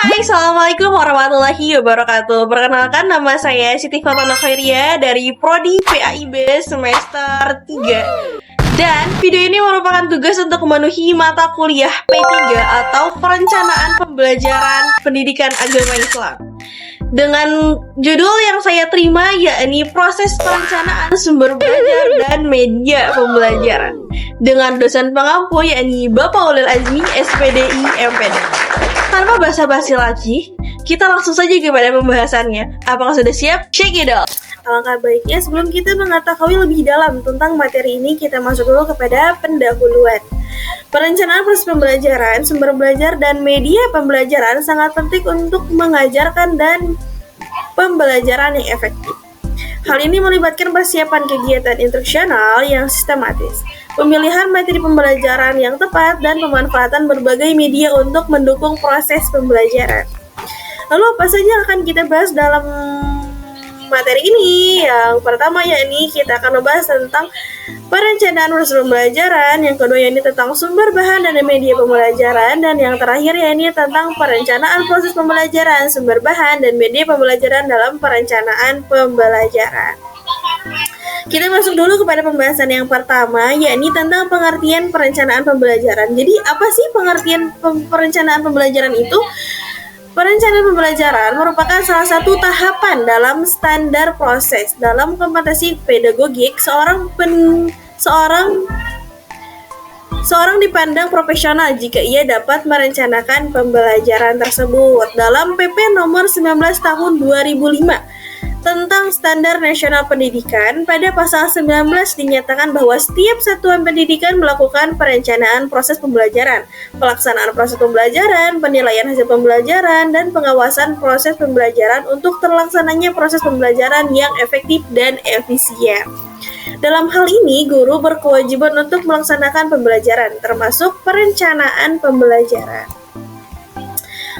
Hai, Assalamualaikum warahmatullahi wabarakatuh. Perkenalkan, nama saya Siti Fatana Khairia dari Prodi PAIB semester 3. Dan video ini merupakan tugas untuk memenuhi mata kuliah P3 atau Perencanaan Pembelajaran Pendidikan Agama Islam. Dengan judul yang saya terima yakni Proses Perencanaan Sumber Belajar dan Media Pembelajaran, dengan dosen pengampu yakni Bapak Ulil Azmi SPDI MPD. Tanpa basa-basi lagi, kita langsung saja kepada pembahasannya. Apakah sudah siap? Check it out! Alangkah baiknya sebelum kita mengetahui lebih dalam tentang materi ini, kita masuk dulu kepada pendahuluan. Perencanaan proses pembelajaran, sumber belajar, dan media pembelajaran sangat penting untuk mengajarkan dan pembelajaran yang efektif. Hal ini melibatkan persiapan kegiatan instruksional yang sistematis, pemilihan materi pembelajaran yang tepat, dan pemanfaatan berbagai media untuk mendukung proses pembelajaran. Lalu apa saja yang akan kita bahas dalam materi ini? Yang pertama yakni kita akan membahas tentang perencanaan proses pembelajaran, yang kedua yakni tentang sumber bahan dan media pembelajaran, dan yang terakhir yakni tentang perencanaan proses pembelajaran, sumber bahan dan media pembelajaran dalam perencanaan pembelajaran. Kita masuk dulu kepada pembahasan yang pertama, yakni tentang pengertian perencanaan pembelajaran. Jadi apa sih pengertian perencanaan pembelajaran itu? Perencanaan pembelajaran merupakan salah satu tahapan dalam standar proses dalam kompetensi pedagogik seorang dipandang profesional jika ia dapat merencanakan pembelajaran tersebut. Dalam PP nomor 19 tahun 2005 tentang Standar Nasional Pendidikan, pada pasal 19 dinyatakan bahwa setiap satuan pendidikan melakukan perencanaan proses pembelajaran, pelaksanaan proses pembelajaran, penilaian hasil pembelajaran, dan pengawasan proses pembelajaran untuk terlaksananya proses pembelajaran yang efektif dan efisien. Dalam hal ini, guru berkewajiban untuk melaksanakan pembelajaran, termasuk perencanaan pembelajaran.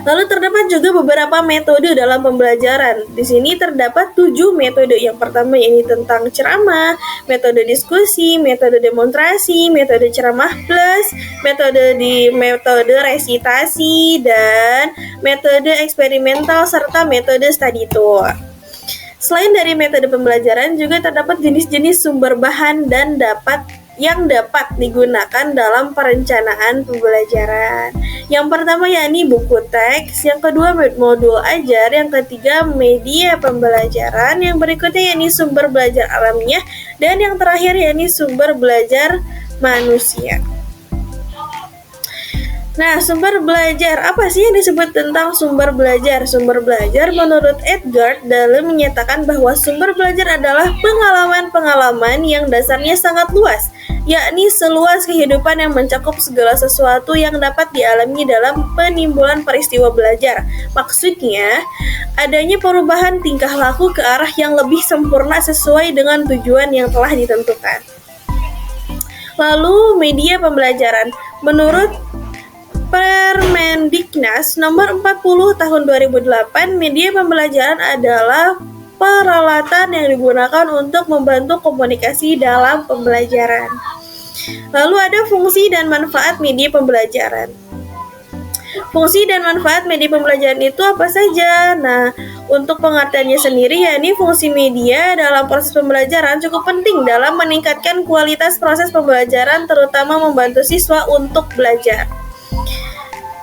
Lalu terdapat juga beberapa metode dalam pembelajaran. Di sini terdapat 7 metode. Yang pertama yakni tentang ceramah, metode diskusi, metode demonstrasi, metode ceramah plus, metode resitasi, dan metode eksperimental serta metode study tour. Selain dari metode pembelajaran, juga terdapat jenis-jenis sumber bahan dan yang dapat digunakan dalam perencanaan pembelajaran. Yang pertama yakni buku teks, yang kedua modul ajar, yang ketiga media pembelajaran, yang berikutnya yakni sumber belajar alamiah, dan yang terakhir yakni sumber belajar manusia. Nah, sumber belajar, apa sih yang disebut tentang sumber belajar? Sumber belajar menurut Edgar Dale menyatakan bahwa sumber belajar adalah pengalaman-pengalaman yang dasarnya sangat luas, yakni seluas kehidupan yang mencakup segala sesuatu yang dapat dialami dalam penimbulan peristiwa belajar. Maksudnya, adanya perubahan tingkah laku ke arah yang lebih sempurna sesuai dengan tujuan yang telah ditentukan. Lalu, media pembelajaran. Menurut Permendiknas nomor 40 tahun 2008, media pembelajaran adalah peralatan yang digunakan untuk membantu komunikasi dalam pembelajaran. Lalu ada fungsi dan manfaat media pembelajaran. Fungsi dan manfaat media pembelajaran itu apa saja? Nah, untuk pengertiannya sendiri yakni fungsi media dalam proses pembelajaran cukup penting dalam meningkatkan kualitas proses pembelajaran, terutama membantu siswa untuk belajar.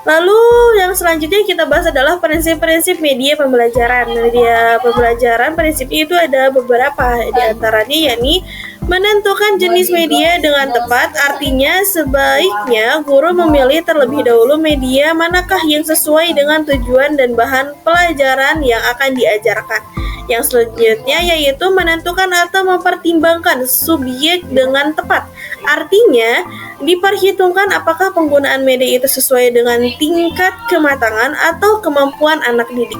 Lalu yang selanjutnya kita bahas adalah prinsip-prinsip media pembelajaran. Media pembelajaran prinsipnya itu ada beberapa, di antaranya yakni menentukan jenis media dengan tepat. Artinya sebaiknya guru memilih terlebih dahulu media manakah yang sesuai dengan tujuan dan bahan pelajaran yang akan diajarkan. Yang selanjutnya yaitu menentukan atau mempertimbangkan subjek dengan tepat. Artinya, diperhitungkan apakah penggunaan media itu sesuai dengan tingkat kematangan atau kemampuan anak didik.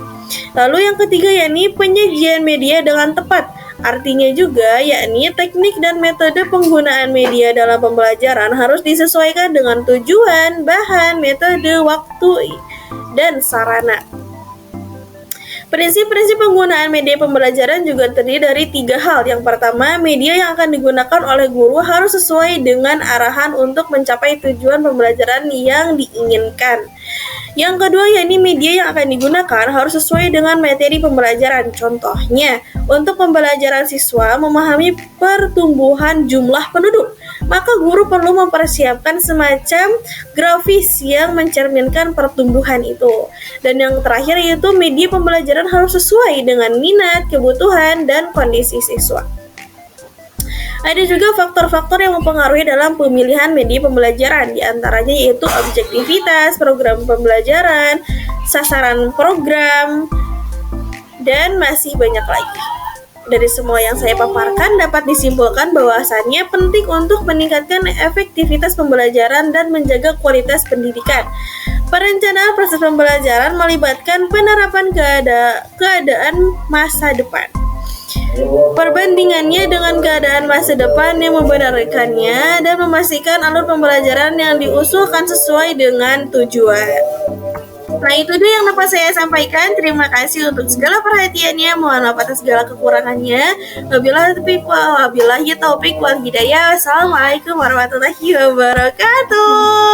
Lalu yang ketiga yakni penyajian media dengan tepat. Artinya juga yakni teknik dan metode penggunaan media dalam pembelajaran harus disesuaikan dengan tujuan, bahan, metode, waktu, dan sarana. Prinsip-prinsip penggunaan media pembelajaran juga terdiri dari 3 hal. Yang pertama, media yang akan digunakan oleh guru harus sesuai dengan arahan untuk mencapai tujuan pembelajaran yang diinginkan. Yang kedua, yakni media yang akan digunakan harus sesuai dengan materi pembelajaran. Contohnya, untuk pembelajaran siswa memahami pertumbuhan jumlah penduduk, maka guru perlu mempersiapkan semacam grafis yang mencerminkan pertumbuhan itu. Dan yang terakhir yaitu media pembelajaran harus sesuai dengan minat, kebutuhan, dan kondisi siswa. Ada juga faktor-faktor yang mempengaruhi dalam pemilihan media pembelajaran, di antaranya yaitu objektivitas program pembelajaran, sasaran program, dan masih banyak lagi. Dari semua yang saya paparkan dapat disimpulkan bahwasannya penting untuk meningkatkan efektivitas pembelajaran dan menjaga kualitas pendidikan. Perencanaan proses pembelajaran melibatkan penerapan keadaan masa depan. Perbandingannya dengan keadaan masa depan yang membenarkannya dan memastikan alur pembelajaran yang diusulkan sesuai dengan tujuan. Nah, itu dia yang dapat saya sampaikan. Terima kasih untuk segala perhatiannya. Mohon maaf atas segala kekurangannya. Wabillahi taufik wal hidayah. Wassalamualaikum warahmatullahi wabarakatuh.